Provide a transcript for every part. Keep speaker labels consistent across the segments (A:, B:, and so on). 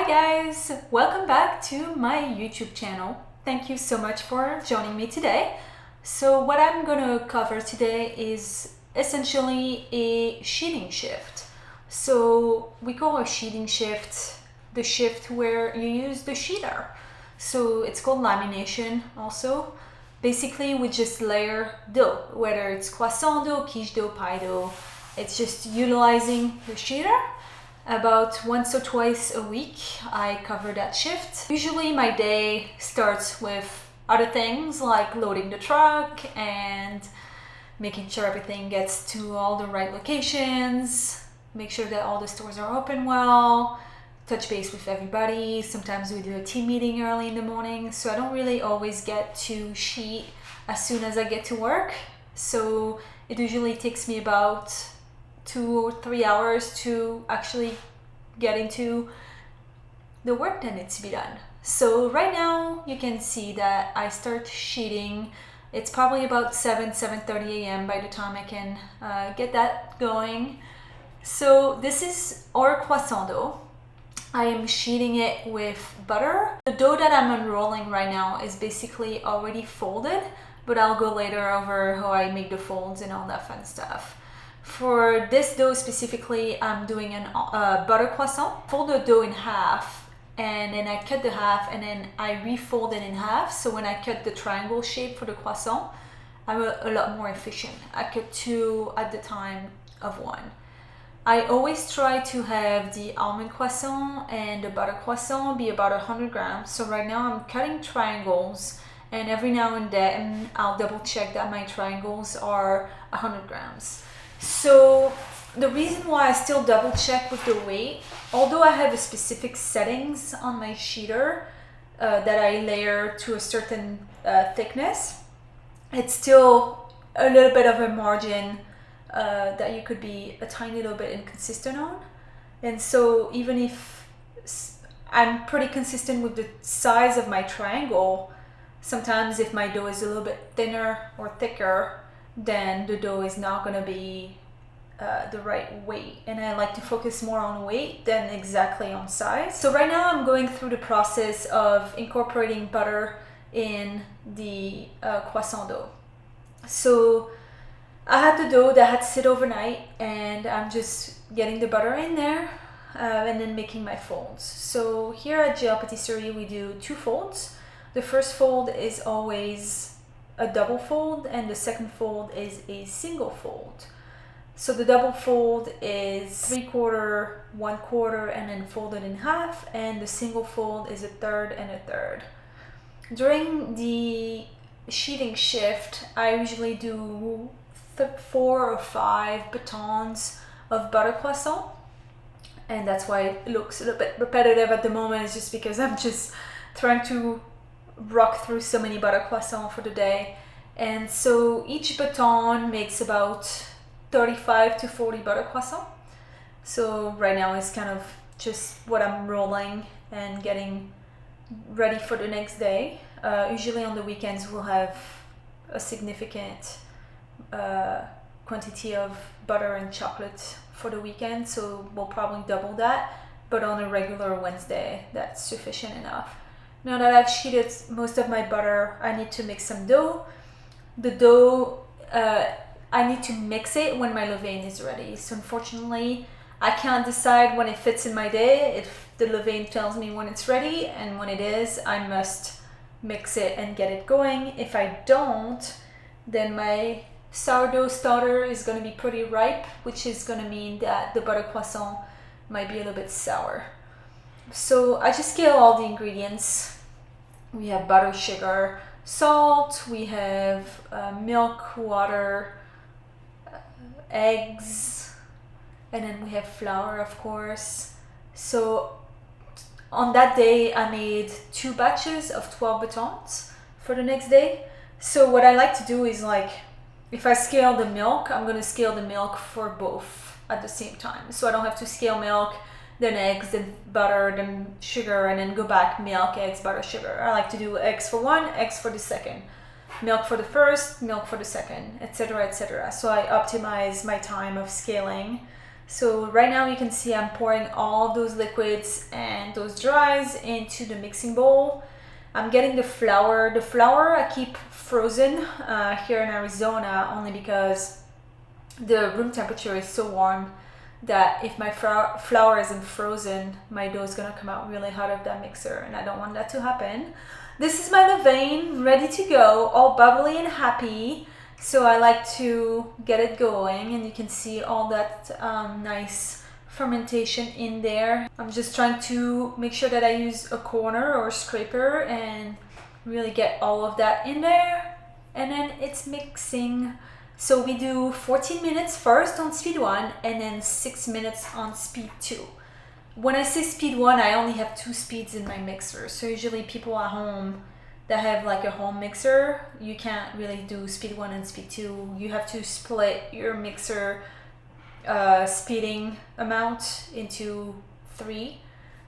A: guys, welcome back to my YouTube channel. Thank you so much for joining me today. So what I'm gonna cover today is essentially a sheeting shift. So we call a sheeting shift the shift where you use the sheeter. So it's called lamination also. Basically we just layer dough, whether it's croissant dough, quiche dough, pie dough. It's just utilizing the sheeter. About once or twice a week, I cover that shift. Usually my day starts with other things like loading the truck and making sure everything gets to all the right locations, make sure that all the stores are open well, touch base with everybody. Sometimes we do a team meeting early in the morning, so I don't really always get to sheet as soon as I get to work. So it usually takes me about 2 or 3 hours to actually get into the work that needs to be done. So right now you can see that I start sheeting. It's probably about 7:30 a.m. by the time I can get that going. So this is our croissant dough. I am sheeting it with butter. The dough that I'm unrolling right now is basically already folded, but I'll go later over how I make the folds and all that fun stuff. For this dough specifically, I'm doing a butter croissant. Fold the dough in half and then I cut the half and then I refold it in half. So when I cut the triangle shape for the croissant, I'm a lot more efficient. I cut 2 at the time of 1. I always try to have the almond croissant and the butter croissant be about 100 grams. So right now I'm cutting triangles, and every now and then I'll double check that my triangles are 100 grams. So the reason why I still double check with the weight, although I have a specific settings on my sheeter that I layer to a certain thickness, it's still a little bit of a margin that you could be a tiny little bit inconsistent on. And so even if I'm pretty consistent with the size of my triangle, sometimes if my dough is a little bit thinner or thicker, then the dough is not going to be the right weight. And I like to focus more on weight than exactly on size. So right now I'm going through the process of incorporating butter in the croissant dough. So I had the dough that had to sit overnight, and I'm just getting the butter in there and then making my folds. So here at GL Patisserie we do 2 folds. The first fold is always a double fold and the second fold is a single fold. So the double fold is 3/4, 1/4 and then folded in half, and the single fold is 1/3 and 1/3. During the sheeting shift, I usually do 4 or 5 batons of butter croissant, and that's why it looks a little bit repetitive at the moment. It's just because I'm just trying to rock through so many butter croissants for the day. And so each baton makes about 35 to 40 butter croissants. So right now it's kind of just what I'm rolling and getting ready for the next day. Usually on the weekends we'll have a significant quantity of butter and chocolate for the weekend, so we'll probably double that, but on a regular Wednesday that's sufficient enough. Now that I've sheeted most of my butter, I need to make some dough. The dough, I need to mix it when my levain is ready. So unfortunately, I can't decide when it fits in my day. If the levain tells me when it's ready, and when it is, I must mix it and get it going. If I don't, then my sourdough starter is going to be pretty ripe, which is going to mean that the butter croissant might be a little bit sour. So I just scale all the ingredients. We have butter, sugar, salt, we have milk, water, eggs, and then we have flour, of course. So on that day I made 2 batches of 12 batons for the next day. So what I like to do is, like, if I scale the milk, I'm going to scale the milk for both at the same time. So I don't have to scale milk, then eggs, then butter, then sugar, and then go back milk, eggs, butter, sugar. I like to do eggs for one, eggs for the second, milk for the first, milk for the second, etc., etc. So I optimize my time of scaling So right now you can see I'm pouring all of those liquids and those dries into the mixing bowl. I'm getting the flour. The flour I keep frozen here in Arizona only because the room temperature is so warm that if my flour isn't frozen, my dough is gonna come out really hot of that mixer, and I don't want that to happen. This is my levain ready to go, all bubbly and happy. So I like to get it going, and you can see all that nice fermentation in there. I'm just trying to make sure that I use a corner or a scraper and really get all of that in there. And then it's mixing. So we do 14 minutes first on speed 1 and then 6 minutes on speed 2. When I say speed 1, I only have 2 speeds in my mixer. So usually people at home that have like a home mixer, you can't really do speed 1 and speed 2. You have to split your mixer speeding amount into 3.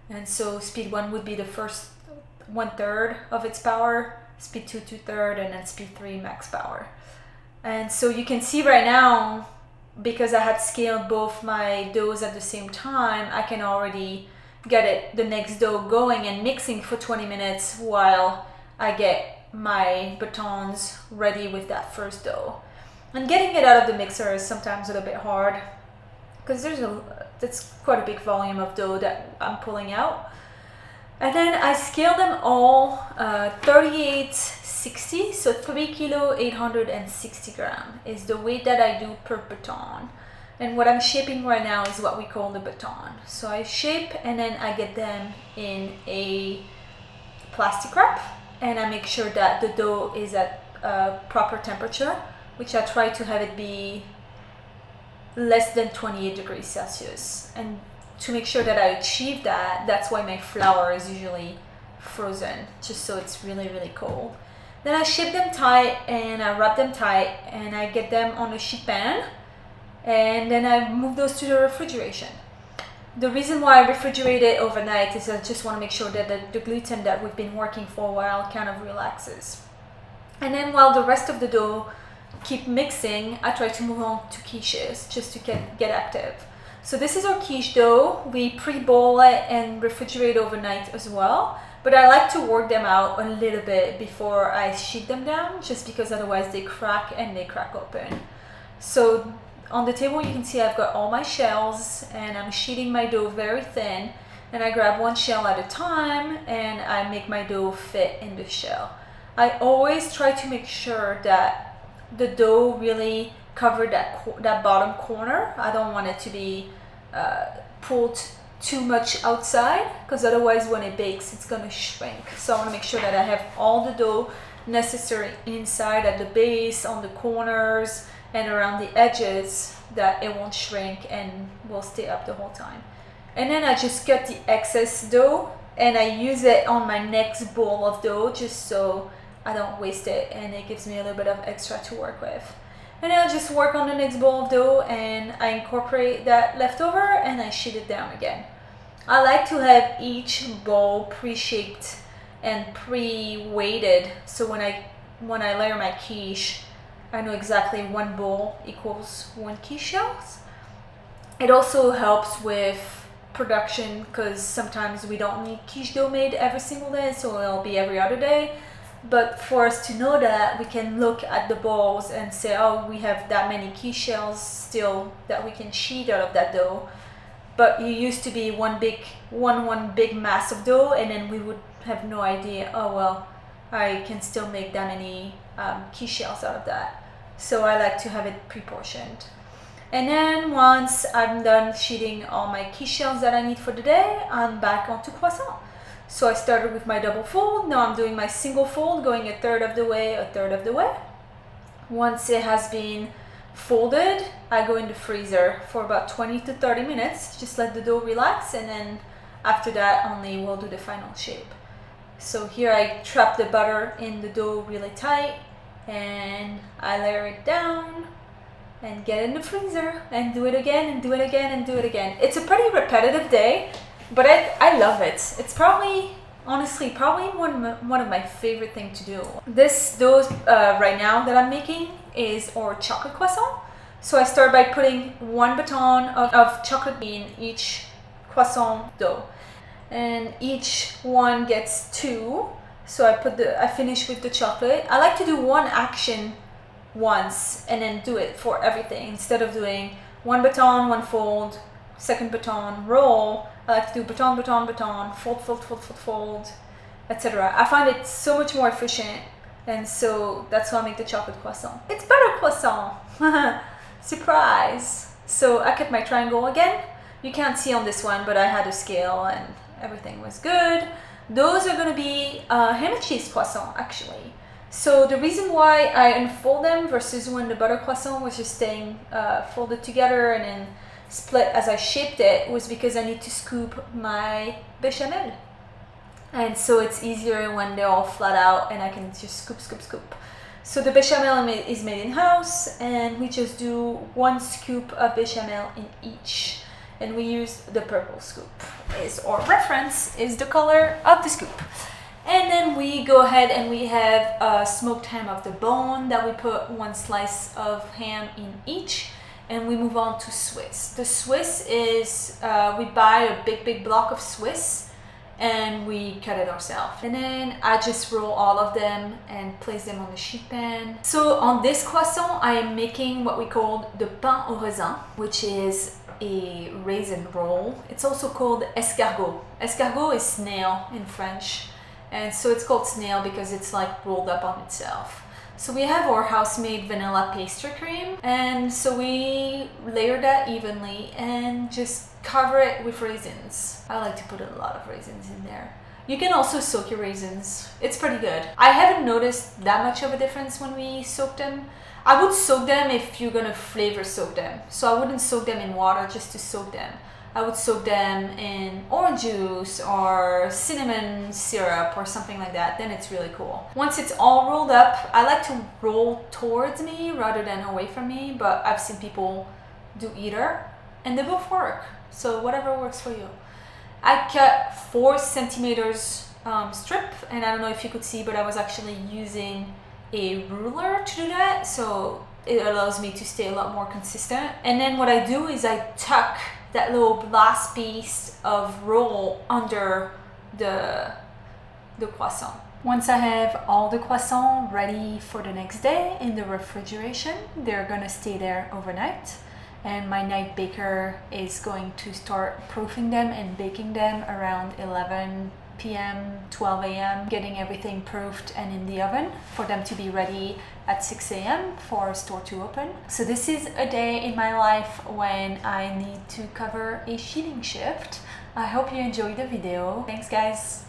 A: And so speed 1 would be the first 1/3 of its power, speed 2 2/3, and then speed 3 max power. And so you can see right now, because I had scaled both my doughs at the same time, I can already get the next dough going and mixing for 20 minutes while I get my batons ready with that first dough. And getting it out of the mixer is sometimes a little bit hard because that's quite a big volume of dough that I'm pulling out. And then I scale them all 3860, so 3 kilo 860 gram is the weight that I do per baton. And what I'm shaping right now is what we call the baton. So I shape and then I get them in a plastic wrap, and I make sure that the dough is at proper temperature, which I try to have it be less than 28 degrees Celsius. And to make sure that I achieve that, that's why my flour is usually frozen, just so it's really, really cold. Then I shape them tight and I wrap them tight and I get them on a sheet pan, and then I move those to the refrigeration. The reason why I refrigerate it overnight is I just want to make sure that the gluten that we've been working for a while kind of relaxes. And then while the rest of the dough keep mixing, I try to move on to quiches just to get active. So this is our quiche dough. We pre-boil it and refrigerate overnight as well, but I like to work them out a little bit before I sheet them down, just because otherwise they crack and they crack open. So on the table you can see I've got all my shells and I'm sheeting my dough very thin, and I grab one shell at a time and I make my dough fit in the shell. I always try to make sure that the dough really cover that bottom corner. I don't want it to be pulled too much outside, because otherwise when it bakes it's gonna shrink. So I want to make sure that I have all the dough necessary inside, at the base, on the corners, and around the edges, that it won't shrink and will stay up the whole time. And then I just cut the excess dough and I use it on my next bowl of dough, just so I don't waste it and it gives me a little bit of extra to work with. And I'll just work on the next bowl of dough and I incorporate that leftover and I sheet it down again. I like to have each bowl pre-shaped and pre-weighted, so when I layer my quiche, I know exactly one bowl equals 1 quiche shells. It also helps with production, because sometimes we don't need quiche dough made every single day, so it'll be every other day. But for us to know that, we can look at the bowls and say, oh, we have that many quiche shells still that we can sheet out of that dough. But it used to be one big mass of dough, and then we would have no idea, oh well, I can still make that many quiche shells out of that. So I like to have it pre-portioned. And then once I'm done sheeting all my quiche shells that I need for the day, I'm back onto croissant. So I started with my double fold. Now I'm doing my single fold, going 1/3 of the way, 1/3 of the way. Once it has been folded, I go in the freezer for about 20 to 30 minutes. Just let the dough relax, and then after that only we'll do the final shape. So here I trap the butter in the dough really tight, and I layer it down and get in the freezer and do it again and do it again and do it again. It's a pretty repetitive day, but I love it. It's probably, honestly, one of my favorite things to do. This dough right now that I'm making is our chocolate croissant. So I start by putting 1 baton of chocolate in each croissant dough, and each one gets 2. So I finish with the chocolate. I like to do one action once and then do it for everything instead of doing 1 baton, 1 fold, second baton, roll. I like to do baton, baton, baton, fold, fold, fold, fold, fold, etc. I find it so much more efficient, and so that's why I make the chocolate croissant. It's butter croissant. Surprise! So I kept my triangle again. You can't see on this one, but I had a scale and everything was good. Those are gonna be ham and cheese croissant actually. So the reason why I unfold them versus when the butter croissant was just staying folded together and then split as I shaped it was because I need to scoop my bechamel. And so it's easier when they're all flat out and I can just scoop, scoop, scoop. So the bechamel is made in-house, and we just do 1 scoop of bechamel in each. And we use the purple scoop. Our reference is the color of the scoop. And then we go ahead and we have smoked ham of the bone that we put 1 slice of ham in each. And we move on to Swiss. The Swiss is, we buy a big block of Swiss and we cut it ourselves. And then I just roll all of them and place them on the sheet pan. So on this croissant, I am making what we call the pain au raisin, which is a raisin roll. It's also called escargot. Escargot is snail in French. And so it's called snail because it's like rolled up on itself. So we have our house-made vanilla pastry cream, and so we layer that evenly and just cover it with raisins. I like to put a lot of raisins in there. You can also soak your raisins. It's pretty good. I haven't noticed that much of a difference when we soak them. I would soak them if you're gonna flavor soak them. So I wouldn't soak them in water just to soak them. I would soak them in orange juice or cinnamon syrup or something like that. Then it's really cool. Once it's all rolled up, I like to roll towards me rather than away from me, but I've seen people do either and they both work. So whatever works for you. I cut 4 centimeters strip, and I don't know if you could see, but I was actually using a ruler to do that. So it allows me to stay a lot more consistent. And then what I do is I tuck that little last piece of roll under the croissant. Once I have all the croissants ready for the next day in the refrigeration, they're gonna stay there overnight. And my night baker is going to start proofing them and baking them around 11 p.m., 12 a.m., getting everything proofed and in the oven for them to be ready at 6 a.m. for our store to open. So this is a day in my life when I need to cover a sheeting shift. I hope you enjoyed the video. Thanks guys.